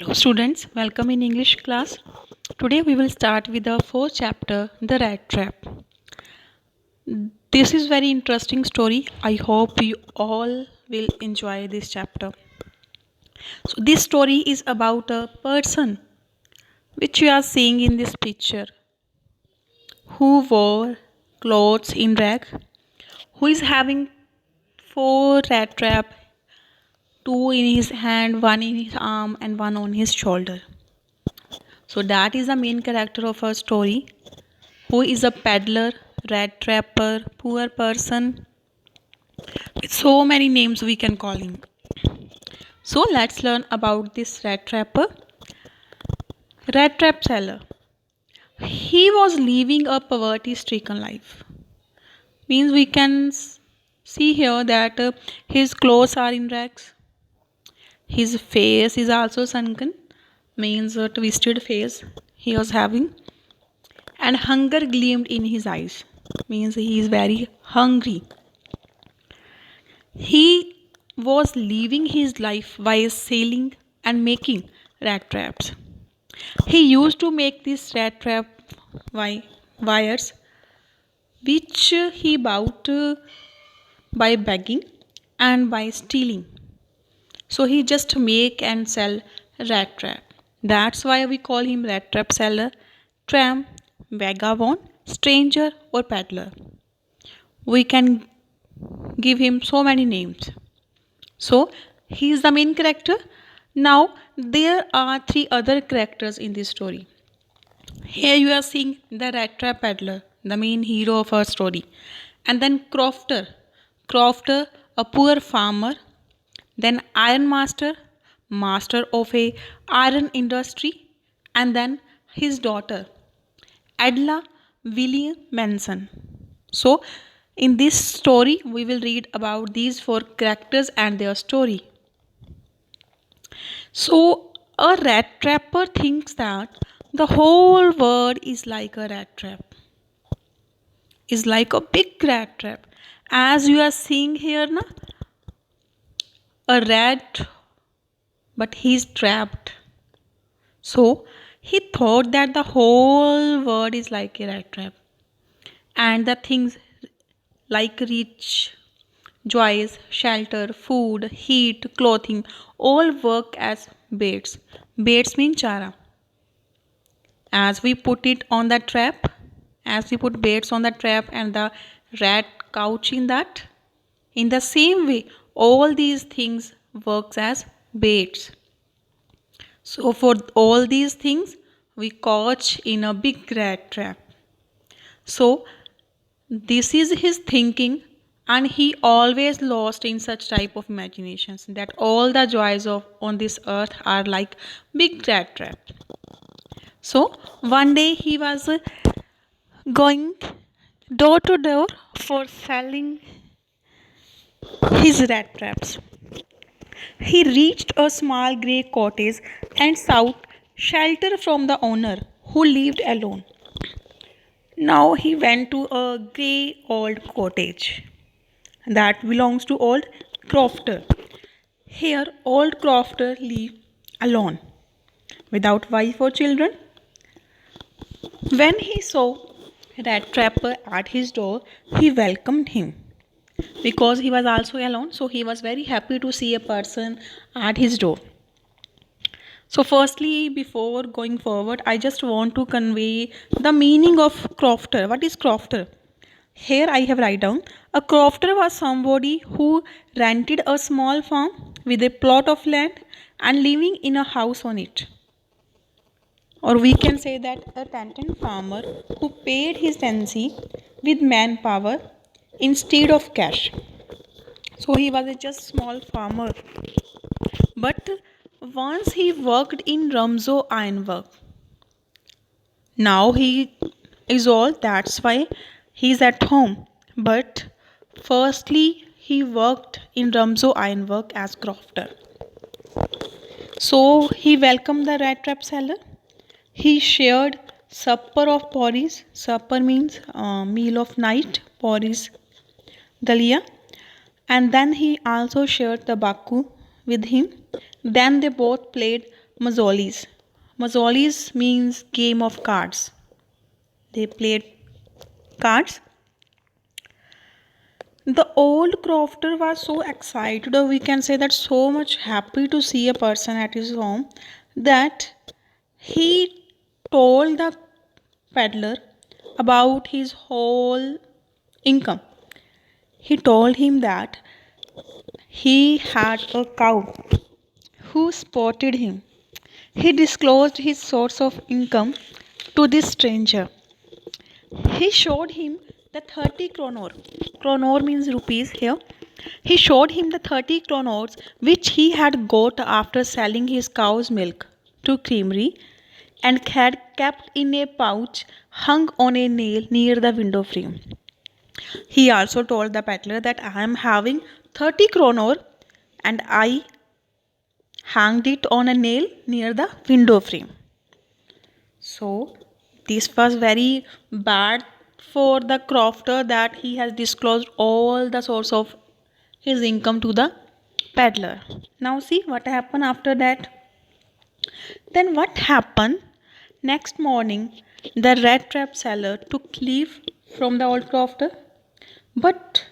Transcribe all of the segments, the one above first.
Hello students, welcome in English class. Today we will start with the fourth chapter, The Rat Trap. This is very interesting story. I hope you all will enjoy this chapter. So this story is about a person which you are seeing in this picture who wore clothes in rag, who is having four rat trap, two in his hand, one in his arm and one on his shoulder. So that is the main character of our story, who is a peddler, rat trapper, poor person, with so many names we can call him. So let's learn about this rat trapper. Rat trap seller. He was living a poverty-stricken life. Means we can see here that his clothes are in rags. His face is also sunken, means a twisted face he was having, and hunger gleamed in his eyes, means he is very hungry. He was living his life by sailing and making rat traps. He used to make these rat trap wires, which he bought by begging and by stealing. So he just make and sell rat trap. That's why we call him rat trap seller, tramp, vagabond, stranger or peddler. We can give him so many names. So he is the main character. Now there are three other characters in this story. Here you are seeing the rat trap peddler, the main hero of our story, and then Crofter, a poor farmer, then iron master, master of a iron industry, and then his daughter, Adla William Manson. So, in this story, we will read about these four characters and their story. So, a rat trapper thinks that the whole world is like a rat trap, is like a big rat trap. As you are seeing here, na, a rat, but he's trapped. So, he thought that the whole world is like a rat trap, and the things like rich, joys, shelter, food, heat, clothing all work as baits. Baits mean chara. As we put it on the trap, as we put baits on the trap and the rat couch in that, in the same way, all these things works as baits. So for all these things, we catch in a big rat trap. So this is his thinking, and he always lost in such type of imaginations that all the joys of on this earth are like big rat trap. So one day he was going door to door for selling his rat traps. He reached a small grey cottage and sought shelter from the owner, who lived alone. Now he went to a grey old cottage that belongs to old Crofter. Here, old Crofter lived alone, without wife or children. When he saw Rat Trapper at his door, he welcomed him. Because he was also alone, so he was very happy to see a person at his door. So, firstly, before going forward, I just want to convey the meaning of crofter. What is crofter? Here I have write down, a crofter was somebody who rented a small farm with a plot of land and living in a house on it. Or we can say that a tenant farmer who paid his tenancy with manpower instead of cash. So he was a just small farmer. But once he worked in Ramzo Ironwork. Now he is old, that's why he is at home. But firstly, he worked in Ramzo Ironwork as crofter. So he welcomed the rat trap seller. He shared supper of porridge. Supper means meal of night, porridge, dalia. And then he also shared the baku with him. Then they both played Mazzolis. Mazzolis means game of cards. They played cards. The old crofter was so excited, or we can say that so much happy to see a person at his home, that he told the peddler about his whole income. He told him that he had a cow who spotted him. He disclosed his source of income to this stranger. He showed him the 30 kronor. Kronor means rupees here. He showed him the 30 kronors which he had got after selling his cow's milk to creamery and had kept in a pouch hung on a nail near the window frame. He also told the peddler that I am having 30 kronor and I hanged it on a nail near the window frame. So, this was very bad for the crofter that he has disclosed all the source of his income to the peddler. Now, see what happened after that. Then, what happened? Next morning, the rat trap seller took leave from the old crofter, but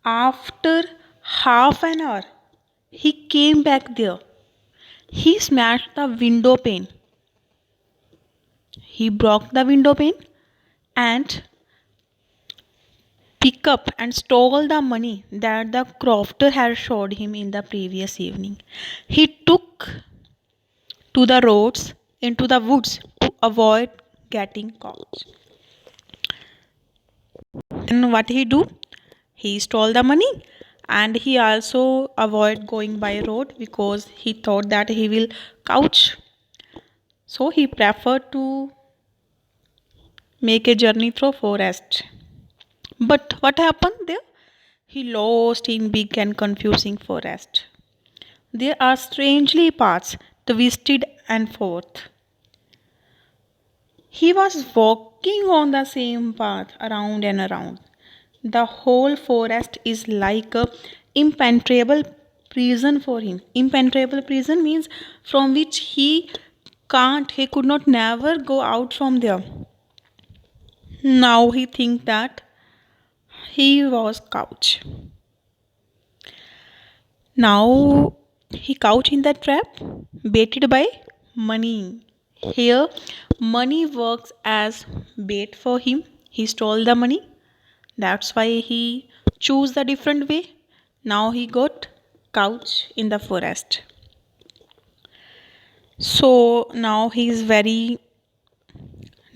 after half an hour, he came back there. He smashed the window pane. He broke the window pane and picked up and stole the money that the crofter had showed him in the previous evening. He took to the roads into the woods to avoid getting caught. Then what he do? He stole the money and he also avoid going by road because he thought that he will couch. So he preferred to make a journey through forest. But what happened there? He lost in big and confusing forest. There are strangely paths twisted and forth. He was walking on the same path around and around. The whole forest is like a impenetrable prison for him. Impenetrable prison means from which he could not never go out from there. Now he think that he was couch. Now he couch in the trap, baited by money. Here, money works as bait for him. He stole the money. That's why he chose the different way. Now he got couch in the forest. So now he is very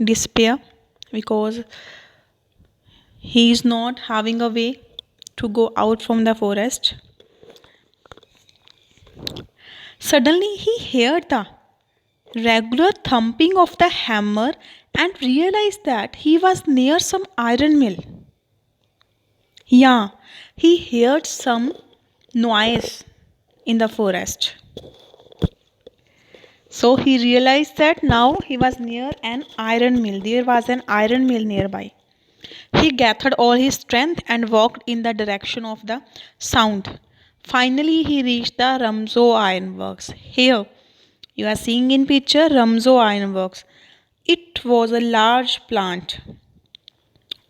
despair because he is not having a way to go out from the forest. Suddenly he heard the regular thumping of the hammer and realized that he was near some iron mill. Yeah, he heard some noise in the forest. So he realized that now he was near an iron mill. There was an iron mill nearby. He gathered all his strength and walked in the direction of the sound. Finally, he reached the Ramzo Ironworks. Here, you are seeing in picture Ramzo Ironworks. It was a large plant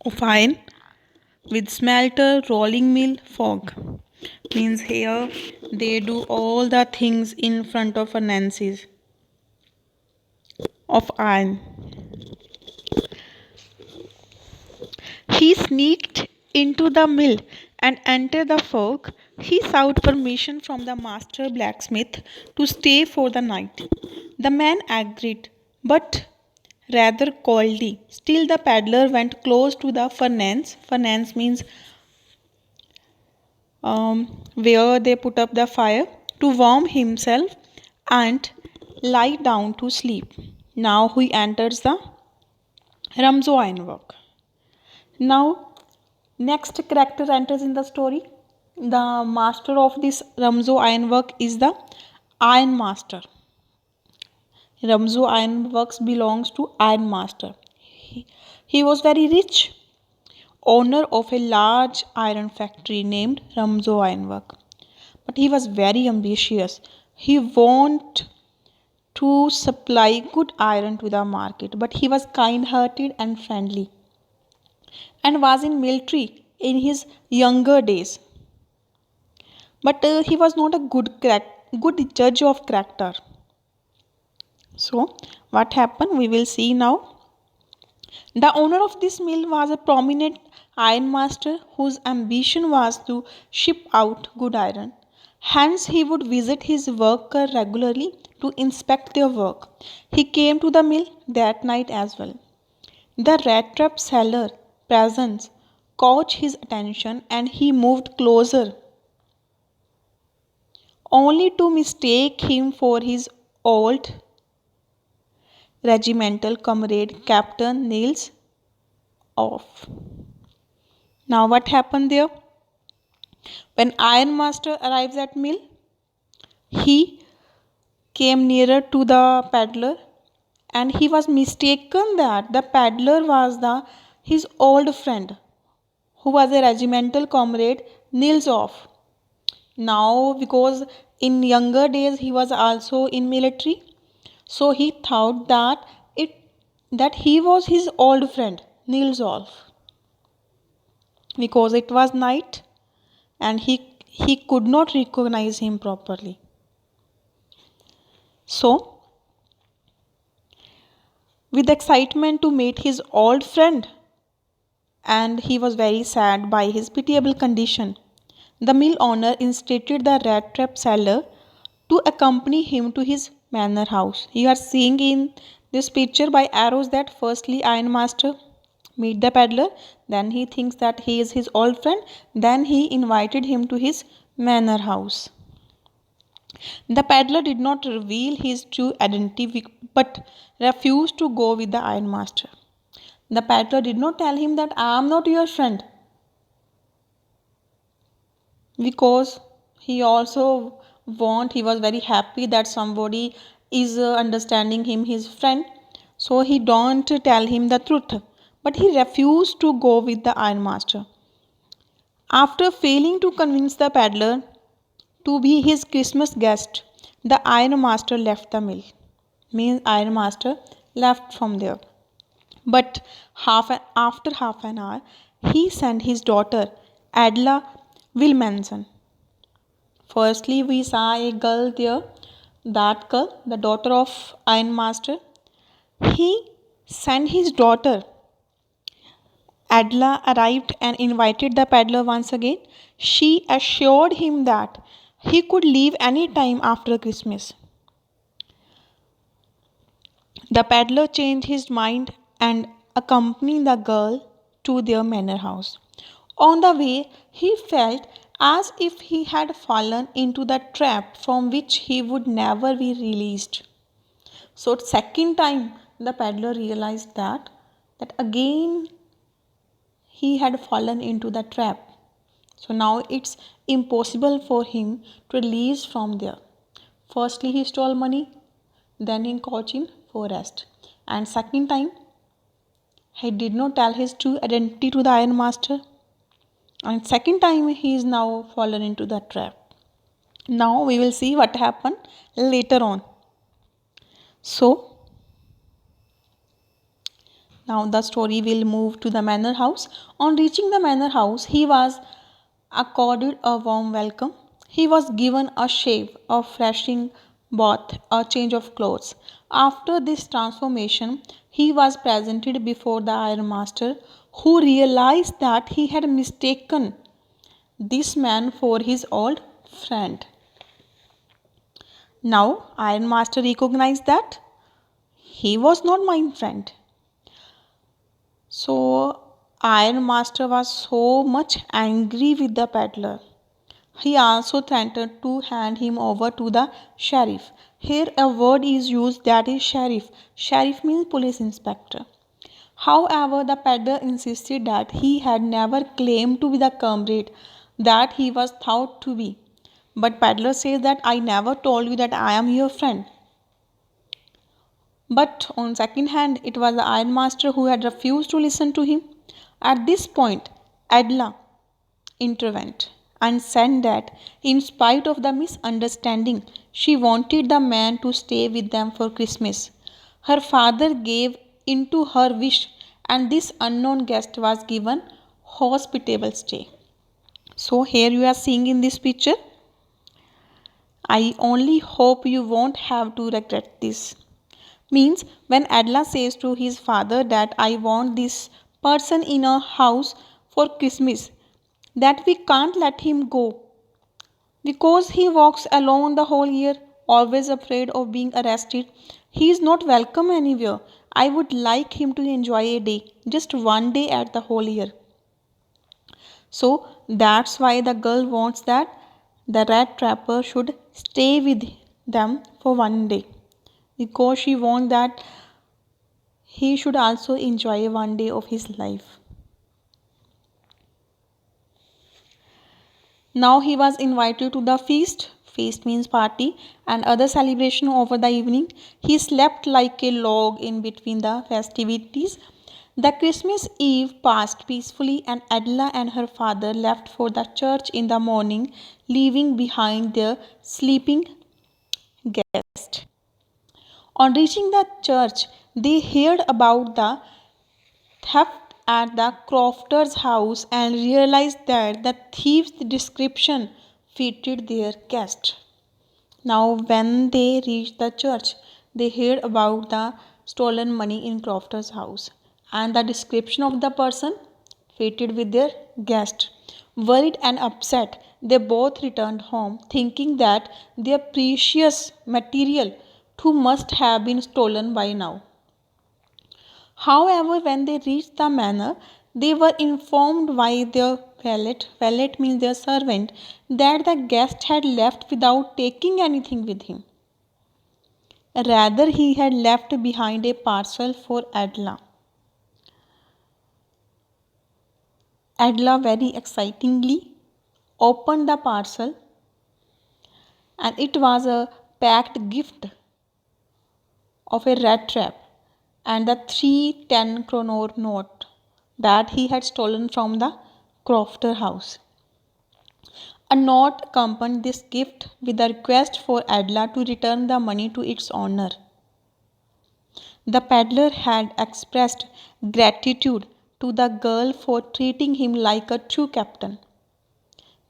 of iron with smelter, rolling mill, fog. Means here they do all the things in front of furnaces of iron. He sneaked into the mill and entered the fog. He sought permission from the master blacksmith to stay for the night. The man agreed, but rather coldly. Still, the peddler went close to the furnace. Furnace means where they put up the fire to warm himself and lie down to sleep. Now he enters the Ramzo Ironwork. Now, next character enters in the story. The master of this Ramzo Ironwork is the Iron Master. Ramzo Ironworks belongs to Iron Master. He was very rich, owner of a large iron factory named Ramzo Ironwork. But he was very ambitious. He wanted to supply good iron to the market, but he was kind-hearted and friendly, and was in military in his younger days. But he was not a good judge of character. So, what happened? We will see now. The owner of this mill was a prominent ironmaster whose ambition was to ship out good iron. Hence, he would visit his worker regularly to inspect their work. He came to the mill that night as well. The rat trap seller presence caught his attention and he moved closer, only to mistake him for his old regimental comrade Captain Niels Off. Now, what happened there? When Ironmaster arrives at mill, he came nearer to the paddler and he was mistaken that the paddler was his old friend who was a regimental comrade Niels Off. Now, because in younger days he was also in military, so he thought it that he was his old friend Niels Off, because it was night and he could not recognize him properly. So, with excitement to meet his old friend, and he was very sad by his pitiable condition, the mill owner instructed the rat trap seller to accompany him to his manor house. You are seeing in this picture by arrows that firstly ironmaster meet the peddler, then he thinks that he is his old friend, then he invited him to his manor house. The peddler did not reveal his true identity but refused to go with the ironmaster. The peddler did not tell him that I am not your friend, because he was very happy that somebody is understanding him his friend, so he don't tell him the truth, but he refused to go with the ironmaster. After failing to convince the peddler to be his Christmas guest, the ironmaster left the mill. Means ironmaster left from there. But after half an hour, he sent his daughter Adla Wilmanson. Firstly, we saw a girl there, that girl, the daughter of ironmaster. He sent his daughter Adla arrived and invited the peddler once again. She assured him that he could leave any time after Christmas. The peddler changed his mind and accompanied the girl to their manor house. On the way, he felt as if he had fallen into the trap from which he would never be released. So, second time, the peddler realized that again he had fallen into the trap. So now it's impossible for him to release from there. Firstly, he stole money, then he caught in forest. And second time, he did not tell his true identity to the ironmaster. And second time, he is now fallen into the trap. Now we will see what happened later on. So now the story will move to the manor house. On reaching the manor house, he was accorded a warm welcome. He was given a shave, a freshing bath, a change of clothes. After this transformation, he was presented before the ironmaster, who realized that he had mistaken this man for his old friend. Now, ironmaster recognized that he was not my friend. So, Ironmaster was so much angry with the peddler. He also threatened to hand him over to the sheriff. Here, a word is used that is sheriff. Sheriff means police inspector. However, the peddler insisted that he had never claimed to be the comrade that he was thought to be. But peddler says that I never told you that I am your friend. But on second hand, it was the ironmaster who had refused to listen to him. At this point, Adla intervened and said that in spite of the misunderstanding, She wanted the man to stay with them for Christmas. Her father gave into her wish, and this unknown guest was given hospitable stay. So here you are seeing in this picture. I only hope you won't have to regret this. Means when Adla says to his father that I want this person in our house for Christmas, that we can't let him go because he walks alone the whole year, always afraid of being arrested. He is not welcome anywhere. I would like him to enjoy a day, just one day at the whole year. So that's why the girl wants that the rat trapper should stay with them for one day because she wants that he should also enjoy one day of his life. Now he was invited to the feast. Feast means party and other celebration over the evening. He slept like a log in between the festivities. The Christmas Eve passed peacefully, and Adela and her father left for the church in the morning, leaving behind their sleeping guest. On reaching the church, they heard about the theft at the crofter's house and realized that the thief's description fitted their guest. Now, when they reached the church, they heard about the stolen money in Crofter's house and the description of the person fitted with their guest. Worried and upset, they both returned home, thinking that their precious material too must have been stolen by now. However, when they reached the manor, they were informed by their valet means their servant, that the guest had left without taking anything with him. Rather, he had left behind a parcel for Adla. Adla very excitingly opened the parcel, and it was a packed gift of a rat trap and the 3 10 kroner note that he had stolen from the Crofter house. A note accompanied this gift with a request for Adla to return the money to its owner. The peddler had expressed gratitude to the girl for treating him like a true captain.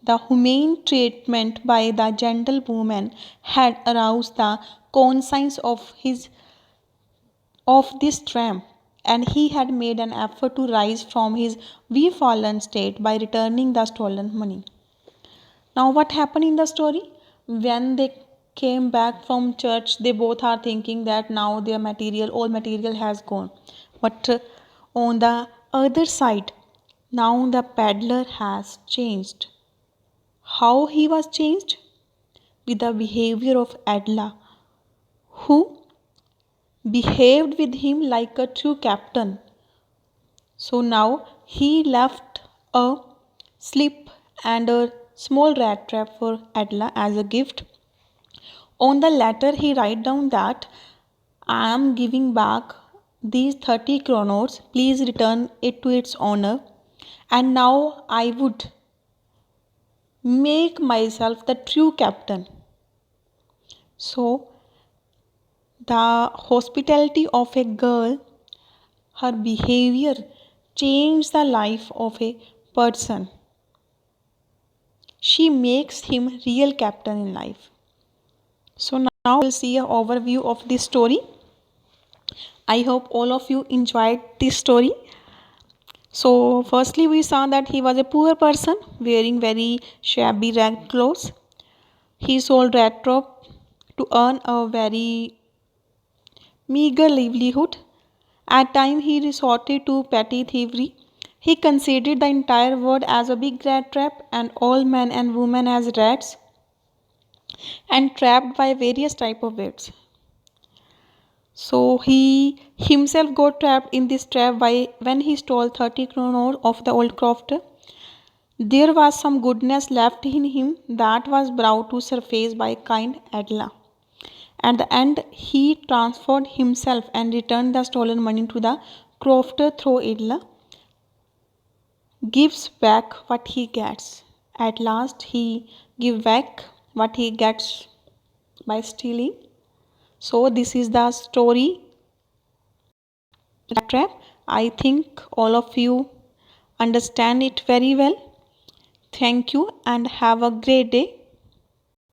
The humane treatment by the gentlewoman had aroused the conscience of this tramp, and he had made an effort to rise from his fallen state by returning the stolen money. Now, what happened in the story? When they came back from church, they both are thinking that now their material, all material has gone. But on the other side, now the peddler has changed. How he was changed? With the behavior of Adla, who behaved with him like a true captain. So now he left a slip and a small rat trap for Adla as a gift. On the letter, he write down that I am giving back these 30 kronos. Please return it to its owner. And now I would make myself the true captain. So, the hospitality of a girl, her behavior changed the life of a person. She makes him real captain in life. So now we'll see an overview of this story. I hope all of you enjoyed this story. So firstly we saw that he was a poor person wearing very shabby ragged clothes. He sold rat trap to earn a very meager livelihood. At times he resorted to petty thievery. He considered the entire world as a big rat trap and all men and women as rats and trapped by various type of beds. So he himself got trapped in this trap by when he stole 30 kroner of the old crofter. There was some goodness left in him that was brought to surface by kind Adla. At the end, he transferred himself and returned the stolen money to the crofter through Adla. Gives back what he gets. At last, he gives back what he gets by stealing. So this is the story rat trap. I think all of you understand it very well. Thank you and have a great day.